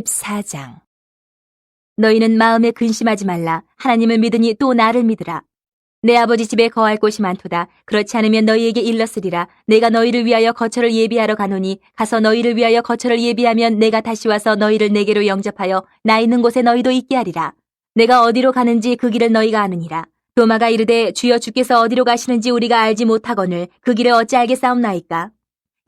14장. 너희는 마음에 근심하지 말라. 하나님을 믿으니 또 나를 믿으라. 내 아버지 집에 거할 곳이 많도다. 그렇지 않으면 너희에게 일렀으리라. 내가 너희를 위하여 거처를 예비하러 가노니 가서 너희를 위하여 거처를 예비하면 내가 다시 와서 너희를 내게로 영접하여 나 있는 곳에 너희도 있게 하리라. 내가 어디로 가는지 그 길을 너희가 아느니라. 도마가 이르되 주여 주께서 어디로 가시는지 우리가 알지 못하거늘 그 길을 어찌 알겠사옵나이까.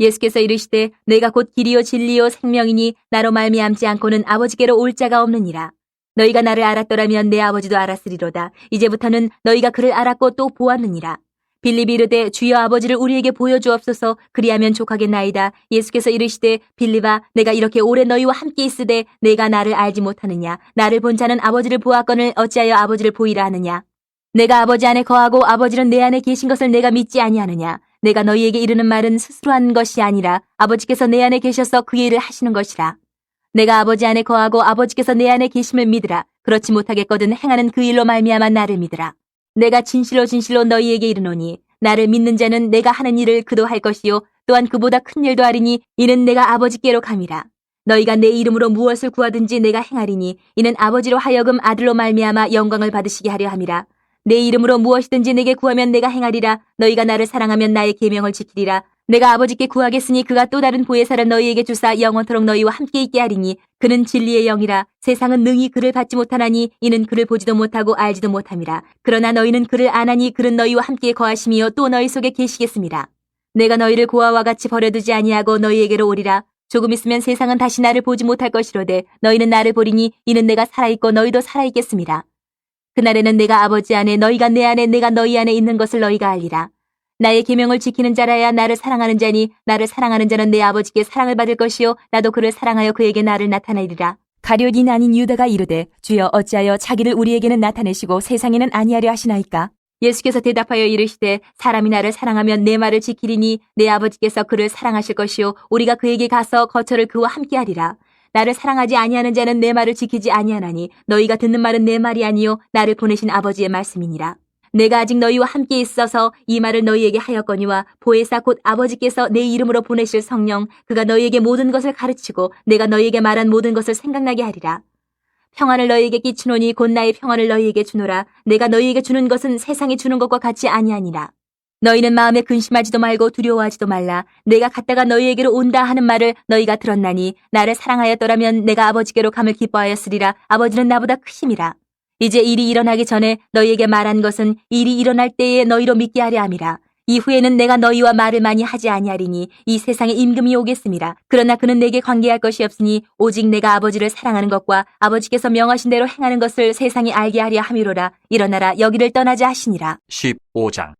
예수께서 이르시되 내가 곧 길이요 진리요 생명이니 나로 말미암지 않고는 아버지께로 올 자가 없느니라. 너희가 나를 알았더라면 내 아버지도 알았으리로다. 이제부터는 너희가 그를 알았고 또 보았느니라. 빌립이 이르되 주여 아버지를 우리에게 보여주옵소서. 그리하면 족하겠나이다. 예수께서 이르시되 빌립아 내가 이렇게 오래 너희와 함께 있으되 내가 나를 알지 못하느냐. 나를 본 자는 아버지를 보았거늘 어찌하여 아버지를 보이라 하느냐. 내가 아버지 안에 거하고 아버지는 내 안에 계신 것을 내가 믿지 아니하느냐. 내가 너희에게 이르는 말은 스스로 한 것이 아니라 아버지께서 내 안에 계셔서 그 일을 하시는 것이라. 내가 아버지 안에 거하고 아버지께서 내 안에 계심을 믿으라. 그렇지 못하겠거든 행하는 그 일로 말미암아 나를 믿으라. 내가 진실로 진실로 너희에게 이르노니 나를 믿는 자는 내가 하는 일을 그도 할 것이요 또한 그보다 큰 일도 하리니 이는 내가 아버지께로 감이라. 너희가 내 이름으로 무엇을 구하든지 내가 행하리니 이는 아버지로 하여금 아들로 말미암아 영광을 받으시게 하려 함이라. 내 이름으로 무엇이든지 내게 구하면 내가 행하리라. 너희가 나를 사랑하면 나의 계명을 지키리라. 내가 아버지께 구하겠으니 그가 또 다른 보혜사를 너희에게 주사 영원토록 너희와 함께 있게 하리니 그는 진리의 영이라. 세상은 능히 그를 받지 못하나니 이는 그를 보지도 못하고 알지도 못함이라. 그러나 너희는 그를 아나니 그는 너희와 함께 거하심이요 또 너희 속에 계시겠습니다. 내가 너희를 고아와 같이 버려두지 아니하고 너희에게로 오리라. 조금 있으면 세상은 다시 나를 보지 못할 것이로되 너희는 나를 보리니 이는 내가 살아있고 너희도 살아있겠습니다. 그날에는 내가 아버지 안에 너희가 내 안에 내가 너희 안에 있는 것을 너희가 알리라. 나의 계명을 지키는 자라야 나를 사랑하는 자니 나를 사랑하는 자는 내 아버지께 사랑을 받을 것이요 나도 그를 사랑하여 그에게 나를 나타내리라. 가룟인 아닌 유다가 이르되 주여 어찌하여 자기를 우리에게는 나타내시고 세상에는 아니하려 하시나이까. 예수께서 대답하여 이르시되 사람이 나를 사랑하면 내 말을 지키리니 내 아버지께서 그를 사랑하실 것이요 우리가 그에게 가서 거처를 그와 함께 하리라. 나를 사랑하지 아니하는 자는 내 말을 지키지 아니하나니 너희가 듣는 말은 내 말이 아니요 나를 보내신 아버지의 말씀이니라. 내가 아직 너희와 함께 있어서 이 말을 너희에게 하였거니와 보혜사 곧 아버지께서 내 이름으로 보내실 성령 그가 너희에게 모든 것을 가르치고 내가 너희에게 말한 모든 것을 생각나게 하리라. 평안을 너희에게 끼치노니 곧 나의 평안을 너희에게 주노라. 내가 너희에게 주는 것은 세상이 주는 것과 같이 아니하니라. 너희는 마음에 근심하지도 말고 두려워하지도 말라. 내가 갔다가 너희에게로 온다 하는 말을 너희가 들었나니 나를 사랑하였더라면 내가 아버지께로 감을 기뻐하였으리라. 아버지는 나보다 크심이라. 이제 일이 일어나기 전에 너희에게 말한 것은 일이 일어날 때에 너희로 믿게 하려 함이라. 이후에는 내가 너희와 말을 많이 하지 아니하리니 이 세상에 임금이 오겠음이라. 그러나 그는 내게 관계할 것이 없으니 오직 내가 아버지를 사랑하는 것과 아버지께서 명하신 대로 행하는 것을 세상이 알게 하려 함이로라. 일어나라 여기를 떠나자 하시니라. 15장.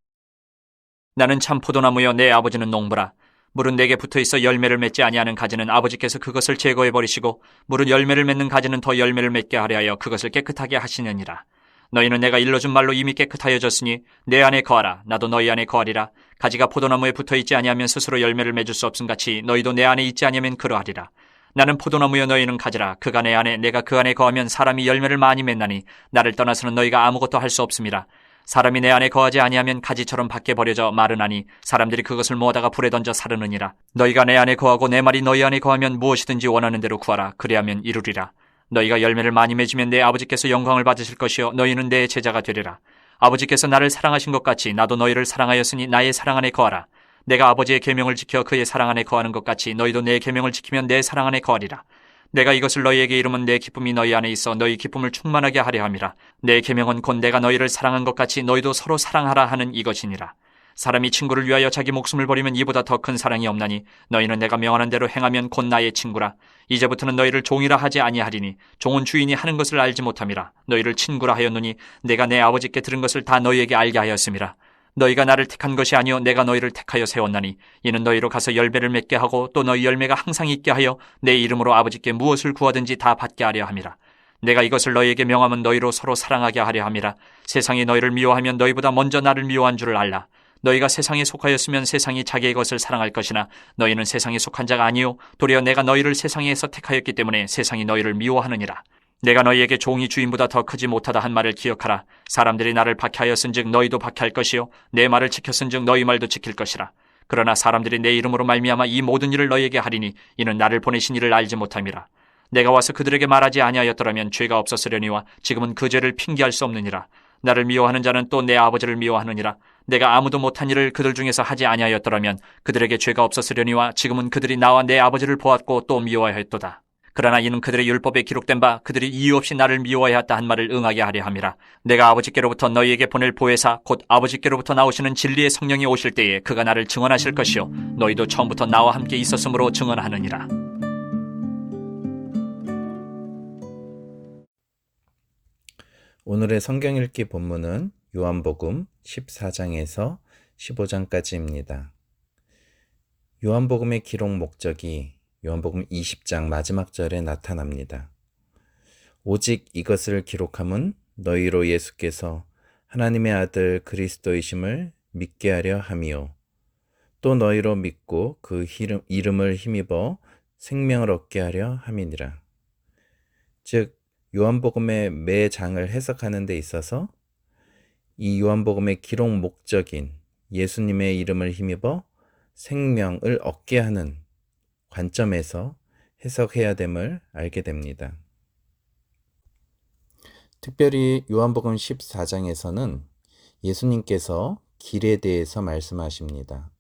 나는 참 포도나무여 내 아버지는 농부라. 물은 내게 붙어있어 열매를 맺지 아니하는 가지는 아버지께서 그것을 제거해버리시고 물은 열매를 맺는 가지는 더 열매를 맺게 하려 하여 그것을 깨끗하게 하시느니라. 너희는 내가 일러준 말로 이미 깨끗하여졌으니 내 안에 거하라. 나도 너희 안에 거하리라. 가지가 포도나무에 붙어있지 아니하면 스스로 열매를 맺을 수 없음같이 너희도 내 안에 있지 아니하면 그러하리라. 나는 포도나무여 너희는 가지라. 그가 내 안에 내가 그 안에 거하면 사람이 열매를 많이 맺나니 나를 떠나서는 너희가 아무것도 할 수 없음이라. 사람이 내 안에 거하지 아니하면 가지처럼 밖에 버려져 마르나니 사람들이 그것을 모아다가 불에 던져 사르느니라. 너희가 내 안에 거하고 내 말이 너희 안에 거하면 무엇이든지 원하는 대로 구하라. 그리하면 이루리라. 너희가 열매를 많이 맺으면 내 아버지께서 영광을 받으실 것이요 너희는 내 제자가 되리라. 아버지께서 나를 사랑하신 것 같이 나도 너희를 사랑하였으니 나의 사랑 안에 거하라. 내가 아버지의 계명을 지켜 그의 사랑 안에 거하는 것 같이 너희도 내 계명을 지키면 내 사랑 안에 거하리라. 내가 이것을 너희에게 이르면 내 기쁨이 너희 안에 있어 너희 기쁨을 충만하게 하려 함이라. 내 계명은 곧 내가 너희를 사랑한 것 같이 너희도 서로 사랑하라 하는 이것이니라. 사람이 친구를 위하여 자기 목숨을 버리면 이보다 더 큰 사랑이 없나니 너희는 내가 명하는 대로 행하면 곧 나의 친구라. 이제부터는 너희를 종이라 하지 아니하리니 종은 주인이 하는 것을 알지 못함이라. 너희를 친구라 하였노니 내가 내 아버지께 들은 것을 다 너희에게 알게 하였음이라. 너희가 나를 택한 것이 아니요 내가 너희를 택하여 세웠나니 이는 너희로 가서 열매를 맺게 하고 또 너희 열매가 항상 있게 하여 내 이름으로 아버지께 무엇을 구하든지 다 받게 하려 함이라. 내가 이것을 너희에게 명하면 너희로 서로 사랑하게 하려 함이라. 세상이 너희를 미워하면 너희보다 먼저 나를 미워한 줄을 알라. 너희가 세상에 속하였으면 세상이 자기의 것을 사랑할 것이나 너희는 세상에 속한 자가 아니요 도리어 내가 너희를 세상에서 택하였기 때문에 세상이 너희를 미워하느니라. 내가 너희에게 종이 주인보다 더 크지 못하다 한 말을 기억하라. 사람들이 나를 박해하였은즉 너희도 박해할 것이요 내 말을 지켰은즉 너희 말도 지킬 것이라. 그러나 사람들이 내 이름으로 말미암아 이 모든 일을 너희에게 하리니 이는 나를 보내신 이를 알지 못함이라. 내가 와서 그들에게 말하지 아니하였더라면 죄가 없었으려니와 지금은 그 죄를 핑계할 수 없느니라. 나를 미워하는 자는 또 내 아버지를 미워하느니라. 내가 아무도 못한 일을 그들 중에서 하지 아니하였더라면 그들에게 죄가 없었으려니와 지금은 그들이 나와 내 아버지를 보았고 또 미워하였도다. 그러나 이는 그들의 율법에 기록된 바 그들이 이유 없이 나를 미워하였다 한 말을 응하게 하려 함이라. 내가 아버지께로부터 너희에게 보낼 보혜사 곧 아버지께로부터 나오시는 진리의 성령이 오실 때에 그가 나를 증언하실 것이요 너희도 처음부터 나와 함께 있었으므로 증언하느니라. 오늘의 성경 읽기 본문은 요한복음 14장에서 15장까지입니다. 요한복음의 기록 목적이 요한복음 20장 마지막 절에 나타납니다. 오직 이것을 기록함은 너희로 예수께서 하나님의 아들 그리스도이심을 믿게 하려 함이요 또 너희로 믿고 그 이름을 힘입어 생명을 얻게 하려 함이니라. 즉 요한복음의 매 장을 해석하는 데 있어서 이 요한복음의 기록 목적인 예수님의 이름을 힘입어 생명을 얻게 하는 관점에서 해석해야 됨을 알게 됩니다. 특별히 요한복음 14장에서는 예수님께서 길에 대해서 말씀하십니다.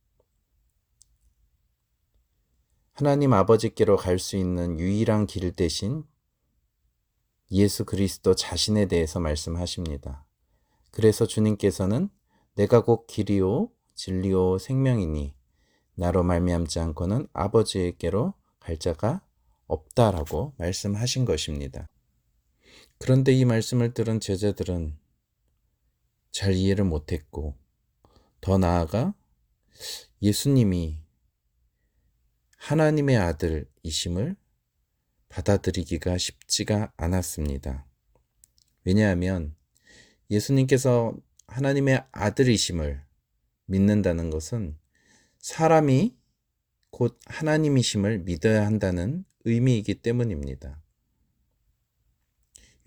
하나님 아버지께로 갈 수 있는 유일한 길 대신 예수 그리스도 자신에 대해서 말씀하십니다. 그래서 주님께서는 내가 곧 길이요 진리요 생명이니 나로 말미암지 않고는 아버지에게로 갈 자가 없다라고 말씀하신 것입니다. 그런데 이 말씀을 들은 제자들은 잘 이해를 못했고 더 나아가 예수님이 하나님의 아들이심을 받아들이기가 쉽지가 않았습니다. 왜냐하면 예수님께서 하나님의 아들이심을 믿는다는 것은 사람이 곧 하나님이심을 믿어야 한다는 의미이기 때문입니다.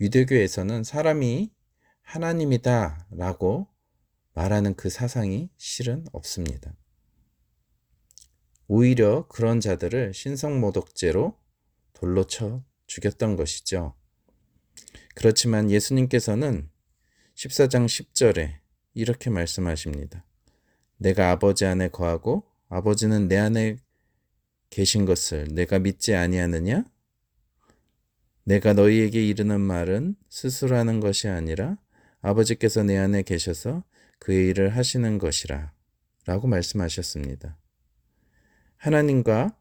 유대교에서는 사람이 하나님이다 라고 말하는 그 사상이 실은 없습니다. 오히려 그런 자들을 신성모독죄로 돌로 쳐 죽였던 것이죠. 그렇지만 예수님께서는 14장 10절에 이렇게 말씀하십니다. 내가 아버지 안에 거하고 아버지는 내 안에 계신 것을 내가 믿지 아니하느냐? 내가 너희에게 이르는 말은 스스로 하는 것이 아니라 아버지께서 내 안에 계셔서 그의 일을 하시는 것이라 라고 말씀하셨습니다. 하나님과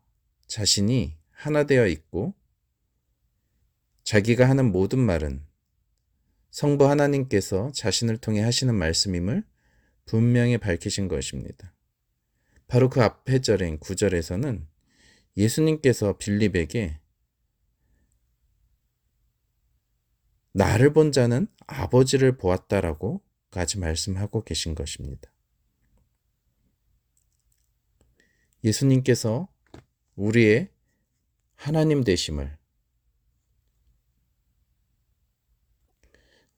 자신이 하나 되어 있고 자기가 하는 모든 말은 성부 하나님께서 자신을 통해 하시는 말씀임을 분명히 밝히신 것입니다. 바로 그 앞의 절인 9절에서는 예수님께서 빌립에게 나를 본 자는 아버지를 보았다라고까지 말씀하고 계신 것입니다. 예수님께서 우리의 하나님 되심을,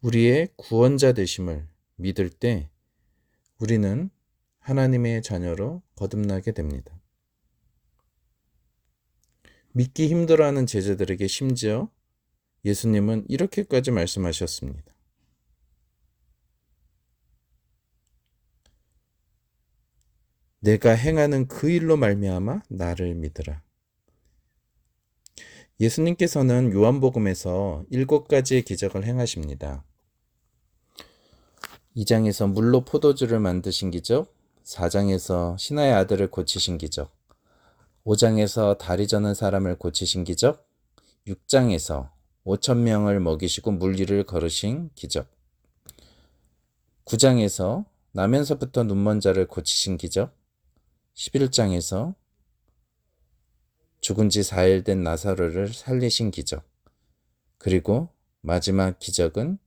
우리의 구원자 되심을 믿을 때 우리는 하나님의 자녀로 거듭나게 됩니다. 믿기 힘들어하는 제자들에게 심지어 예수님은 이렇게까지 말씀하셨습니다. 내가 행하는 그 일로 말미암아 나를 믿으라. 예수님께서는 요한복음에서 7가지의 기적을 행하십니다. 2장에서 물로 포도주를 만드신 기적, 4장에서 신하의 아들을 고치신 기적, 5장에서 다리 저는 사람을 고치신 기적, 6장에서 5,000명을 먹이시고 물 위를 걸으신 기적, 9장에서 나면서부터 눈먼 자를 고치신 기적, 11장에서 죽은 지 4일 된 나사로를 살리신 기적, 그리고 마지막 기적은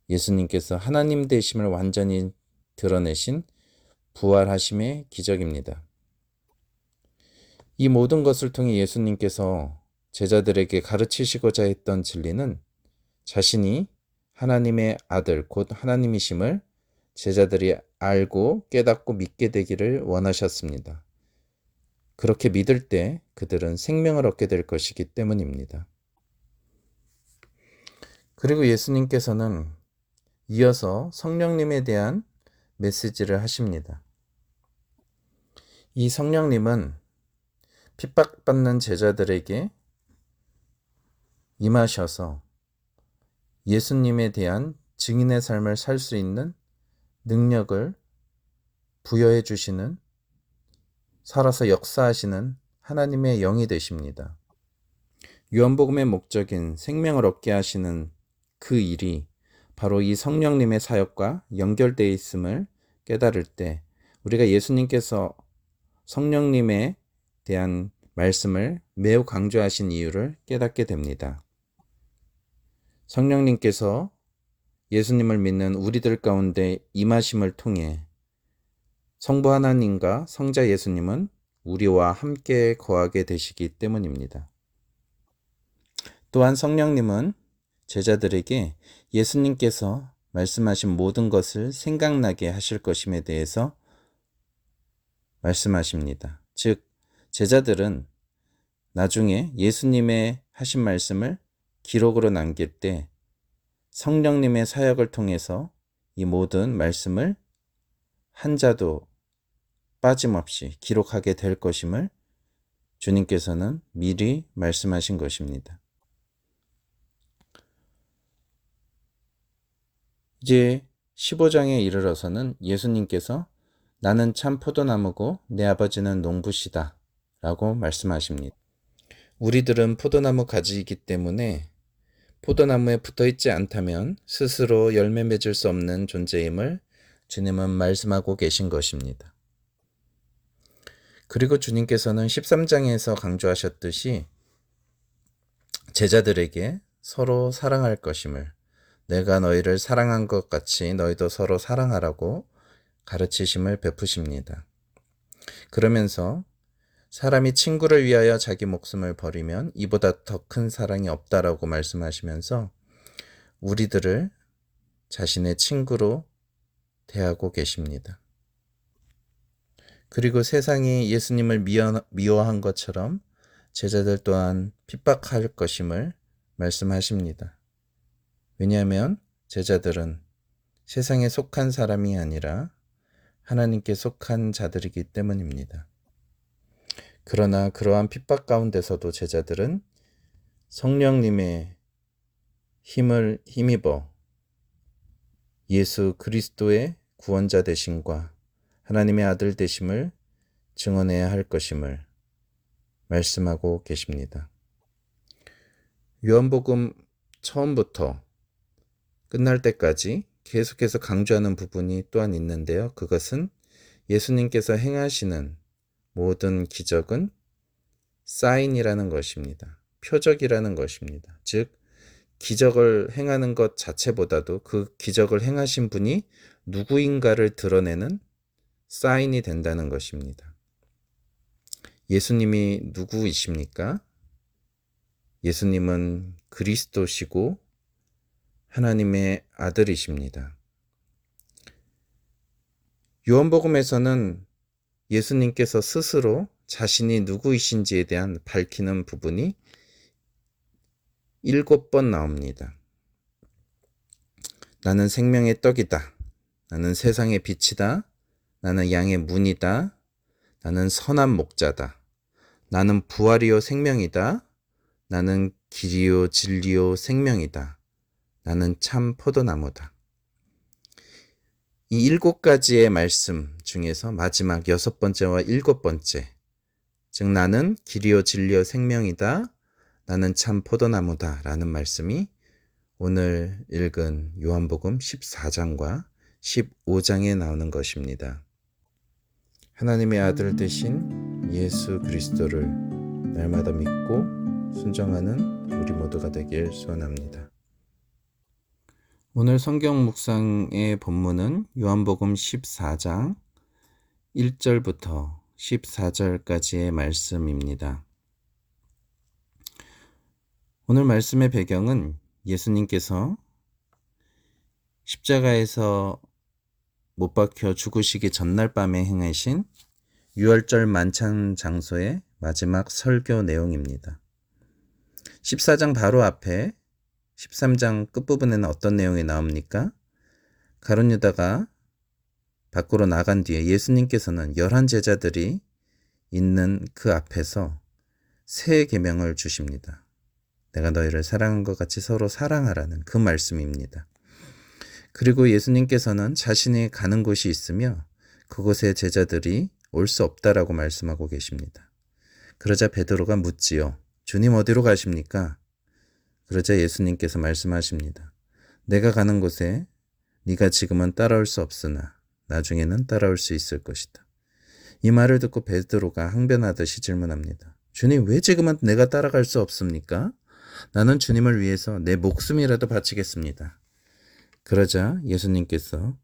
예수님께서 하나님 되심을 완전히 드러내신 부활하심의 기적입니다. 이 모든 것을 통해 예수님께서 제자들에게 가르치시고자 했던 진리는 자신이 하나님의 아들 곧 하나님이심을 제자들이 알고 깨닫고 믿게 되기를 원하셨습니다. 그렇게 믿을 때 그들은 생명을 얻게 될 것이기 때문입니다. 그리고 예수님께서는 이어서 성령님에 대한 메시지를 하십니다. 이 성령님은 핍박받는 제자들에게 임하셔서 예수님에 대한 증인의 삶을 살 수 있는 능력을 부여해 주시는, 살아서 역사하시는 하나님의 영이 되십니다. 요한복음의 목적인 생명을 얻게 하시는 그 일이 바로 이 성령님의 사역과 연결되어 있음을 깨달을 때 우리가 예수님께서 성령님에 대한 말씀을 매우 강조하신 이유를 깨닫게 됩니다. 성령님께서 예수님을 믿는 우리들 가운데 임하심을 통해 성부 하나님과 성자 예수님은 우리와 함께 거하게 되시기 때문입니다. 또한 성령님은 제자들에게 예수님께서 말씀하신 모든 것을 생각나게 하실 것임에 대해서 말씀하십니다. 즉, 제자들은 나중에 예수님의 하신 말씀을 기록으로 남길 때 성령님의 사역을 통해서 이 모든 말씀을 한자도 빠짐없이 기록하게 될 것임을 주님께서는 미리 말씀하신 것입니다. 이제 15장에 이르러서는 예수님께서 나는 참 포도나무고 내 아버지는 농부시다 라고 말씀하십니다. 우리들은 포도나무 가지이기 때문에 포도나무에 붙어있지 않다면 스스로 열매 맺을 수 없는 존재임을 주님은 말씀하고 계신 것입니다. 그리고 주님께서는 13장에서 강조하셨듯이 제자들에게 서로 사랑할 것임을, 내가 너희를 사랑한 것 같이 너희도 서로 사랑하라고 가르치심을 베푸십니다. 그러면서 사람이 친구를 위하여 자기 목숨을 버리면 이보다 더 큰 사랑이 없다라고 말씀하시면서 우리들을 자신의 친구로 대하고 계십니다. 그리고 세상이 예수님을 미워한 것처럼 제자들 또한 핍박할 것임을 말씀하십니다. 왜냐하면 제자들은 세상에 속한 사람이 아니라 하나님께 속한 자들이기 때문입니다. 그러나 그러한 핍박 가운데서도 제자들은 성령님의 힘을 힘입어 예수 그리스도의 구원자 되심과 하나님의 아들 되심을 증언해야 할 것임을 말씀하고 계십니다. 요한복음 처음부터 끝날 때까지 계속해서 강조하는 부분이 또한 있는데요. 그것은 예수님께서 행하시는 모든 기적은 사인이라는 것입니다. 표적이라는 것입니다. 즉, 기적을 행하는 것 자체보다도 그 기적을 행하신 분이 누구인가를 드러내는 사인이 된다는 것입니다. 예수님이 누구이십니까? 예수님은 그리스도시고 하나님의 아들이십니다. 요한복음에서는 예수님께서 스스로 자신이 누구이신지에 대한 밝히는 부분이 7번 나옵니다. 나는 생명의 떡이다. 나는 세상의 빛이다. 나는 양의 문이다. 나는 선한 목자다. 나는 부활이요 생명이다. 나는 길이요 진리요 생명이다. 나는 참 포도나무다. 이 7가지의 말씀 중에서 마지막 6번째와 7번째, 즉 나는 길이요 진리요 생명이다. 나는 참 포도나무다 라는 말씀이 오늘 읽은 요한복음 14장과 15장에 나오는 것입니다. 하나님의 아들 되신 예수 그리스도를 날마다 믿고 순종하는 우리 모두가 되길 소원합니다. 오늘 성경 묵상의 본문은 요한복음 14장 1절부터 14절까지의 말씀입니다. 오늘 말씀의 배경은 예수님께서 십자가에서 못 박혀 죽으시기 전날 밤에 행하신 유월절 만찬 장소의 마지막 설교 내용입니다. 14장 바로 앞에 13장 끝부분에는 어떤 내용이 나옵니까? 가룟 유다가 밖으로 나간 뒤에 예수님께서는 11 제자들이 있는 그 앞에서 새 계명을 주십니다. 내가 너희를 사랑한 것 같이 서로 사랑하라는 그 말씀입니다. 그리고 예수님께서는 자신이 가는 곳이 있으며 그곳에 제자들이 올 수 없다라고 말씀하고 계십니다. 그러자 베드로가 묻지요. 주님 어디로 가십니까? 그러자 예수님께서 말씀하십니다. 내가 가는 곳에 네가 지금은 따라올 수 없으나 나중에는 따라올 수 있을 것이다. 이 말을 듣고 베드로가 항변하듯이 질문합니다. 주님, 왜 지금은 내가 따라갈 수 없습니까? 나는 주님을 위해서 내 목숨이라도 바치겠습니다. 그러자 예수님께서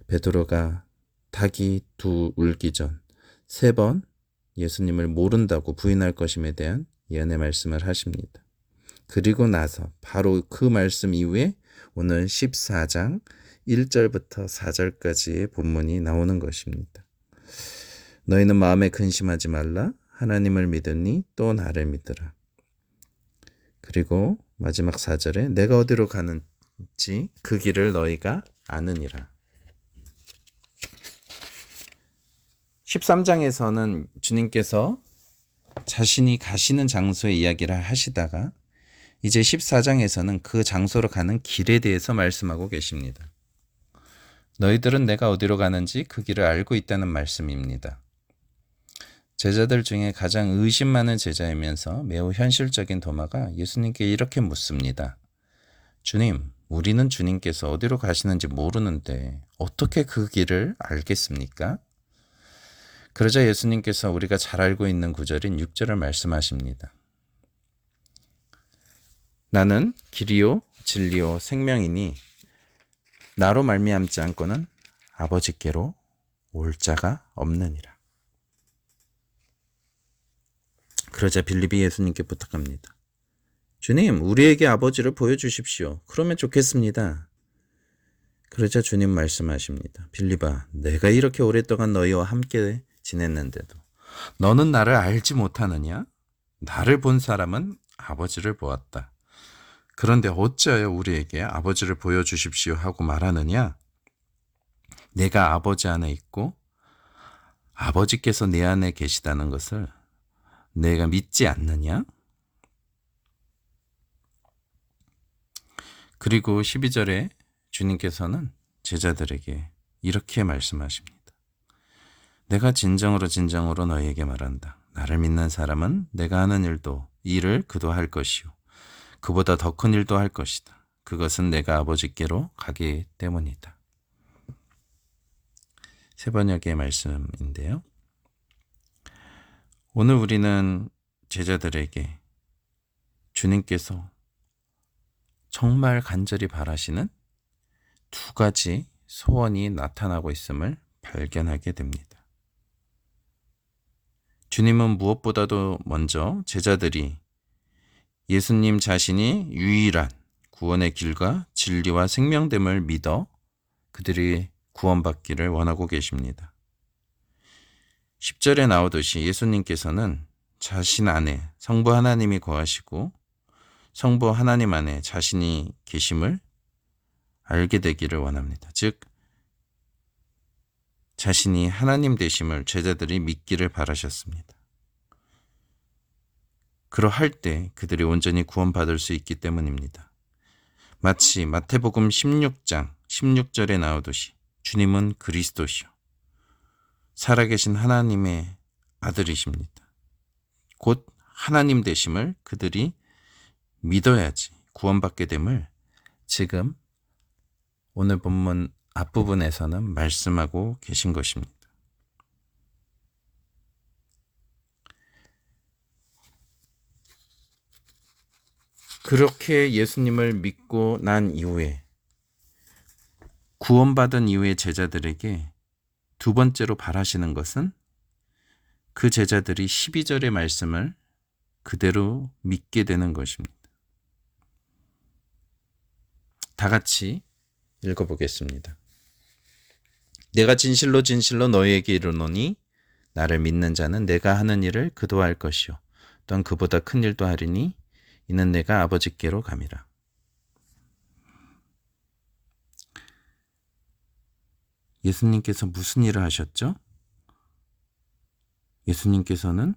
베드로가 닭이 울기 전 3번 예수님을 모른다고 부인할 것임에 대한 예언의 말씀을 하십니다. 그리고 나서 바로 그 말씀 이후에 오늘 14장 1절부터 4절까지의 본문이 나오는 것입니다. 너희는 마음에 근심하지 말라. 하나님을 믿으니 또 나를 믿으라. 그리고 마지막 4절에 내가 어디로 가는지 그 길을 너희가 아느니라. 13장에서는 주님께서 자신이 가시는 장소의 이야기를 하시다가 이제 14장에서는 그 장소로 가는 길에 대해서 말씀하고 계십니다. 너희들은 내가 어디로 가는지 그 길을 알고 있다는 말씀입니다. 제자들 중에 가장 의심 많은 제자이면서 매우 현실적인 도마가 예수님께 이렇게 묻습니다. 주님, 우리는 주님께서 어디로 가시는지 모르는데 어떻게 그 길을 알겠습니까? 그러자 예수님께서 우리가 잘 알고 있는 구절인 6절을 말씀하십니다. 나는 길이요 진리요 생명이니 나로 말미암지 않고는 아버지께로 올 자가 없느니라. 그러자 빌립이 예수님께 부탁합니다. 주님, 우리에게 아버지를 보여주십시오. 그러면 좋겠습니다. 그러자 주님 말씀하십니다. 빌립아, 내가 이렇게 오랫동안 너희와 함께 지냈는데도 너는 나를 알지 못하느냐? 나를 본 사람은 아버지를 보았다. 그런데 어찌하여 우리에게 아버지를 보여주십시오 하고 말하느냐? 내가 아버지 안에 있고 아버지께서 내 안에 계시다는 것을 내가 믿지 않느냐? 그리고 12절에 주님께서는 제자들에게 이렇게 말씀하십니다. 내가 진정으로 너희에게 말한다. 나를 믿는 사람은 내가 하는 일을 그도 할 것이요. 그보다 더 큰 일도 할 것이다. 그것은 내가 아버지께로 가기 때문이다. 세 번역의 말씀인데요. 오늘 우리는 제자들에게 주님께서 정말 간절히 바라시는 2가지 소원이 나타나고 있음을 발견하게 됩니다. 주님은 무엇보다도 먼저 제자들이 예수님 자신이 유일한 구원의 길과 진리와 생명됨을 믿어 그들이 구원받기를 원하고 계십니다. 10절에 나오듯이 예수님께서는 자신 안에 성부 하나님이 거하시고 성부 하나님 안에 자신이 계심을 알게 되기를 원합니다. 즉 자신이 하나님 되심을 제자들이 믿기를 바라셨습니다. 그러할 때 그들이 온전히 구원받을 수 있기 때문입니다. 마치 마태복음 16장 16절에 나오듯이 주님은 그리스도시요 살아계신 하나님의 아들이십니다. 곧 하나님 되심을 그들이 믿어야지 구원받게 됨을 지금 오늘 본문 앞부분에서는 말씀하고 계신 것입니다. 그렇게 예수님을 믿고 난 이후에 구원받은 이후에 제자들에게 2번째로 바라시는 것은 그 제자들이 12절의 말씀을 그대로 믿게 되는 것입니다. 다 같이 읽어보겠습니다. 내가 진실로 진실로 너희에게 이르노니 나를 믿는 자는 내가 하는 일을 그도 할 것이요 또한 그보다 큰 일도 하리니 이는 내가 아버지께로 감이라. 예수님께서 무슨 일을 하셨죠? 예수님께서는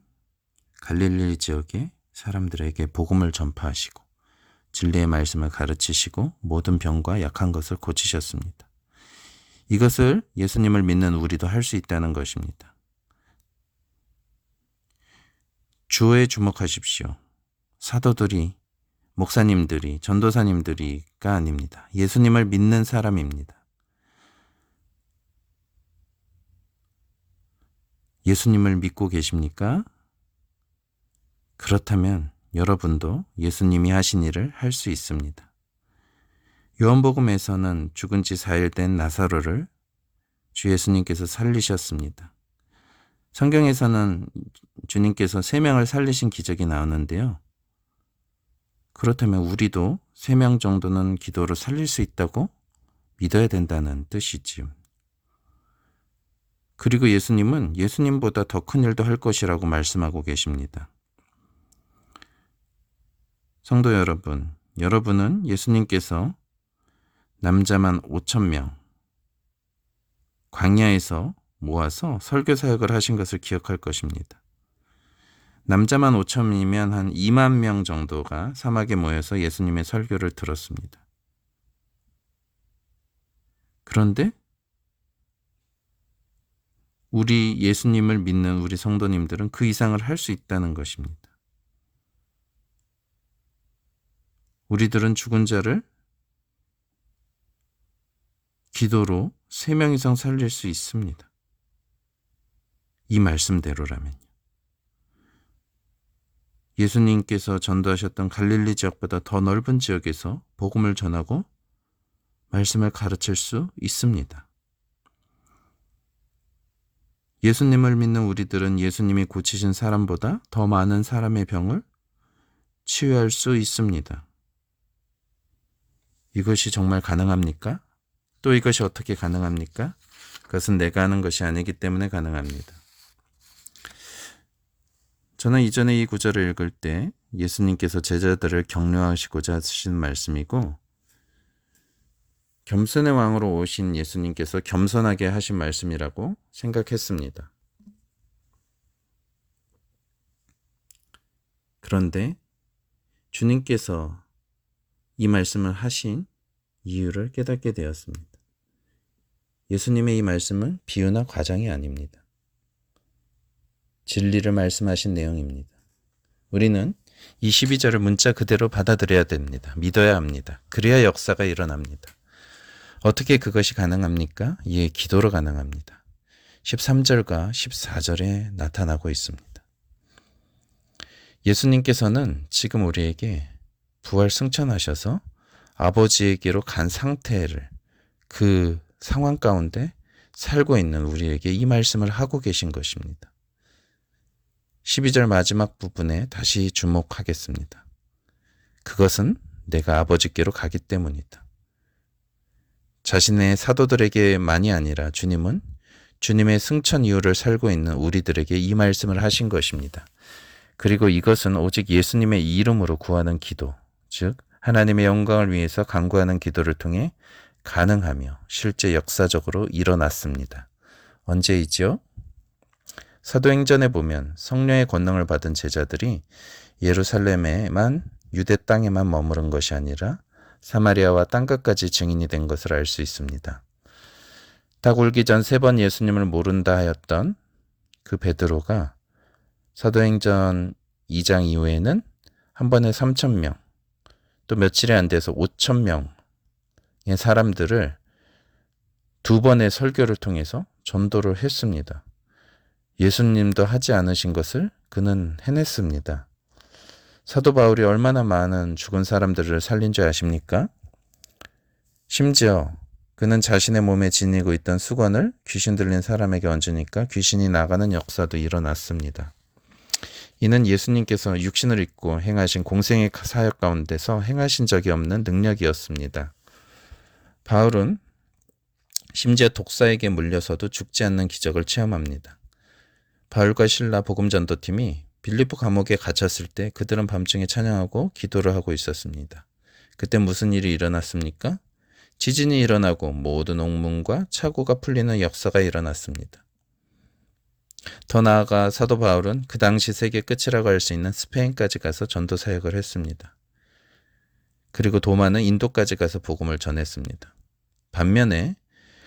갈릴리 지역의 사람들에게 복음을 전파하시고 진리의 말씀을 가르치시고 모든 병과 약한 것을 고치셨습니다. 이것을 예수님을 믿는 우리도 할 수 있다는 것입니다. 주어에 주목하십시오. 사도들이, 목사님들이, 전도사님들이가 아닙니다. 예수님을 믿는 사람입니다. 예수님을 믿고 계십니까? 그렇다면 여러분도 예수님이 하신 일을 할 수 있습니다. 요한복음에서는 죽은 지 4일 된 나사로를 주 예수님께서 살리셨습니다. 성경에서는 주님께서 3명을 살리신 기적이 나오는데요. 그렇다면 우리도 3명 정도는 기도로 살릴 수 있다고 믿어야 된다는 뜻이지요. 그리고 예수님은 예수님보다 더 큰 일도 할 것이라고 말씀하고 계십니다. 성도 여러분, 여러분은 예수님께서 남자만 5,000명 광야에서 모아서 설교 사역을 하신 것을 기억할 것입니다. 남자만 5,000이면 한 2만 명 정도가 사막에 모여서 예수님의 설교를 들었습니다. 그런데 우리 예수님을 믿는 우리 성도님들은 그 이상을 할 수 있다는 것입니다. 우리들은 죽은 자를 기도로 3명 이상 살릴 수 있습니다. 이 말씀대로라면요. 예수님께서 전도하셨던 갈릴리 지역보다 더 넓은 지역에서 복음을 전하고 말씀을 가르칠 수 있습니다. 예수님을 믿는 우리들은 예수님이 고치신 사람보다 더 많은 사람의 병을 치유할 수 있습니다. 이것이 정말 가능합니까? 또 이것이 어떻게 가능합니까? 그것은 내가 하는 것이 아니기 때문에 가능합니다. 저는 이전에 이 구절을 읽을 때 예수님께서 제자들을 격려하시고자 하신 말씀이고 겸손의 왕으로 오신 예수님께서 겸손하게 하신 말씀이라고 생각했습니다. 그런데 주님께서 이 말씀을 하신 이유를 깨닫게 되었습니다. 예수님의 이 말씀은 비유나 과장이 아닙니다. 진리를 말씀하신 내용입니다. 우리는 이 12절을 문자 그대로 받아들여야 됩니다. 믿어야 합니다. 그래야 역사가 일어납니다. 어떻게 그것이 가능합니까? 예, 기도로 가능합니다. 13절과 14절에 나타나고 있습니다. 예수님께서는 지금 우리에게 부활 승천하셔서 아버지에게로 간 상태를 그 상황 가운데 살고 있는 우리에게 이 말씀을 하고 계신 것입니다. 12절 마지막 부분에 다시 주목하겠습니다. 그것은 내가 아버지께로 가기 때문이다. 자신의 사도들에게만이 아니라 주님은 주님의 승천 이후를 살고 있는 우리들에게 이 말씀을 하신 것입니다. 그리고 이것은 오직 예수님의 이름으로 구하는 기도, 즉 하나님의 영광을 위해서 간구하는 기도를 통해 가능하며 실제 역사적으로 일어났습니다. 언제이죠? 사도행전에 보면 성령의 권능을 받은 제자들이 예루살렘에만 유대 땅에만 머무른 것이 아니라 사마리아와 땅끝까지 증인이 된 것을 알 수 있습니다. 닭 울기 전 3번 예수님을 모른다 하였던 그 베드로가 사도행전 2장 이후에는 한 번에 3,000명, 또 며칠이 안 돼서 5,000명의 사람들을 2번의 설교를 통해서 전도를 했습니다. 예수님도 하지 않으신 것을 그는 해냈습니다. 사도 바울이 얼마나 많은 죽은 사람들을 살린 줄 아십니까? 심지어 그는 자신의 몸에 지니고 있던 수건을 귀신 들린 사람에게 얹으니까 귀신이 나가는 역사도 일어났습니다. 이는 예수님께서 육신을 입고 행하신 공생의 사역 가운데서 행하신 적이 없는 능력이었습니다. 바울은 심지어 독사에게 물려서도 죽지 않는 기적을 체험합니다. 바울과 실라 복음전도팀이 빌립보 감옥에 갇혔을 때 그들은 밤중에 찬양하고 기도를 하고 있었습니다. 그때 무슨 일이 일어났습니까? 지진이 일어나고 모든 옥문과 차고가 풀리는 역사가 일어났습니다. 더 나아가 사도 바울은 그 당시 세계 끝이라고 할 수 있는 스페인까지 가서 전도 사역을 했습니다. 그리고 도마는 인도까지 가서 복음을 전했습니다. 반면에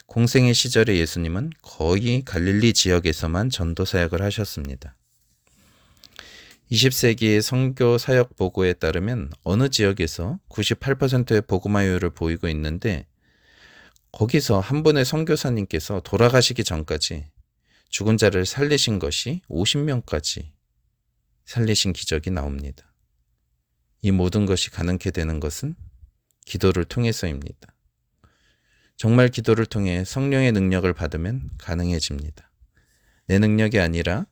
공생의 시절의 예수님은 거의 갈릴리 지역에서만 전도 사역을 하셨습니다. 20세기의 선교 사역 보고에 따르면 어느 지역에서 98%의 복음화율을 보이고 있는데 거기서 한 분의 선교사님께서 돌아가시기 전까지 죽은 자를 살리신 것이 50명까지 살리신 기적이 나옵니다. 이 모든 것이 가능케 되는 것은 기도를 통해서입니다. 정말 기도를 통해 성령의 능력을 받으면 가능해집니다. 내 능력이 아니라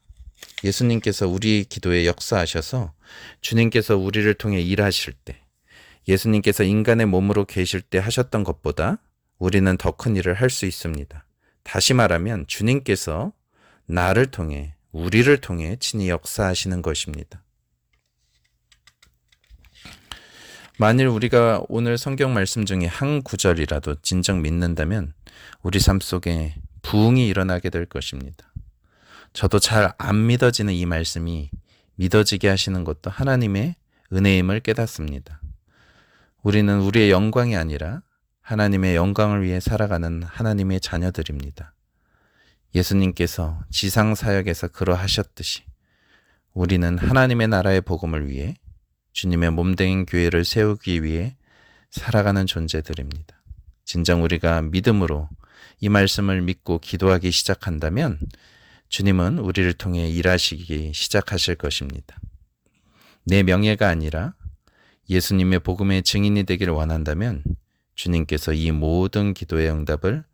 예수님께서 우리 기도에 역사하셔서 주님께서 우리를 통해 일하실 때, 예수님께서 인간의 몸으로 계실 때 하셨던 것보다 우리는 더 큰 일을 할 수 있습니다. 다시 말하면 주님께서 나를 통해, 우리를 통해 친히 역사하시는 것입니다. 만일 우리가 오늘 성경 말씀 중에 한 구절이라도 진정 믿는다면 우리 삶 속에 부흥이 일어나게 될 것입니다. 저도 잘 안 믿어지는 이 말씀이 믿어지게 하시는 것도 하나님의 은혜임을 깨닫습니다. 우리는 우리의 영광이 아니라 하나님의 영광을 위해 살아가는 하나님의 자녀들입니다. 예수님께서 지상사역에서 그러하셨듯이 우리는 하나님의 나라의 복음을 위해 주님의 몸된 교회를 세우기 위해 살아가는 존재들입니다. 진정 우리가 믿음으로 이 말씀을 믿고 기도하기 시작한다면 주님은 우리를 통해 일하시기 시작하실 것입니다. 내 명예가 아니라 예수님의 복음의 증인이 되기를 원한다면 주님께서 이 모든 기도의 응답을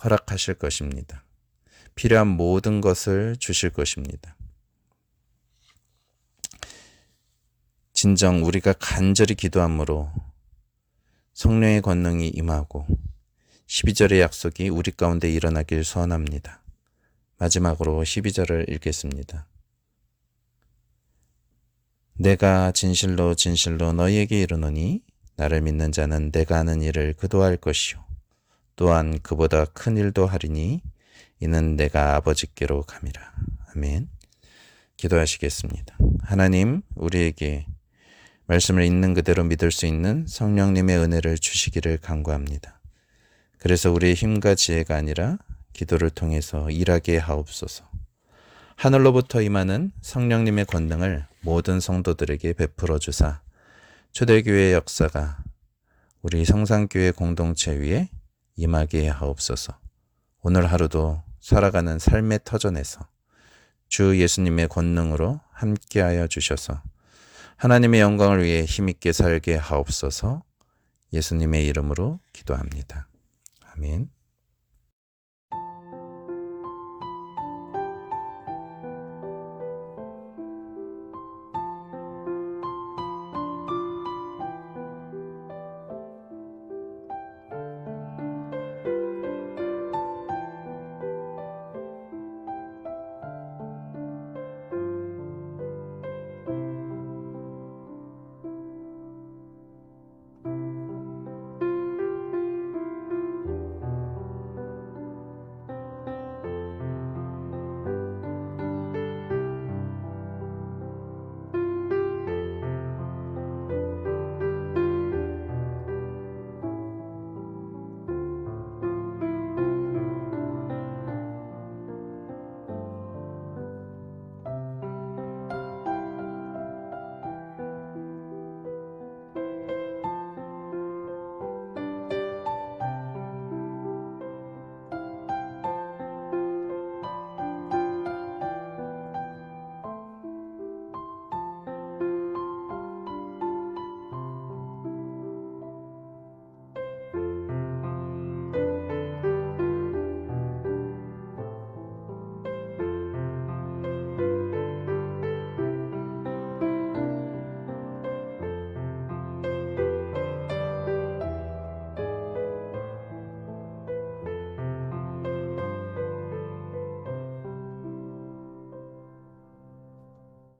허락하실 것입니다. 필요한 모든 것을 주실 것입니다. 진정 우리가 간절히 기도함으로 성령의 권능이 임하고 12절의 약속이 우리 가운데 일어나길 소원합니다. 마지막으로 12절을 읽겠습니다. 내가 진실로 진실로 너희에게 이르노니 나를 믿는 자는 내가 하는 일을 그도 할 것이요 또한 그보다 큰 일도 하리니 이는 내가 아버지께로 감이라. 아멘. 기도하시겠습니다. 하나님, 우리에게 말씀을 있는 그대로 믿을 수 있는 성령님의 은혜를 주시기를 간구합니다. 그래서 우리의 힘과 지혜가 아니라 기도를 통해서 일하게 하옵소서. 하늘로부터 임하는 성령님의 권능을 모든 성도들에게 베풀어 주사 초대교회의 역사가 우리 성산교회 공동체 위에 임하게 하옵소서. 오늘 하루도 살아가는 삶의 터전에서 주 예수님의 권능으로 함께하여 주셔서 하나님의 영광을 위해 힘있게 살게 하옵소서. 예수님의 이름으로 기도합니다. 아멘.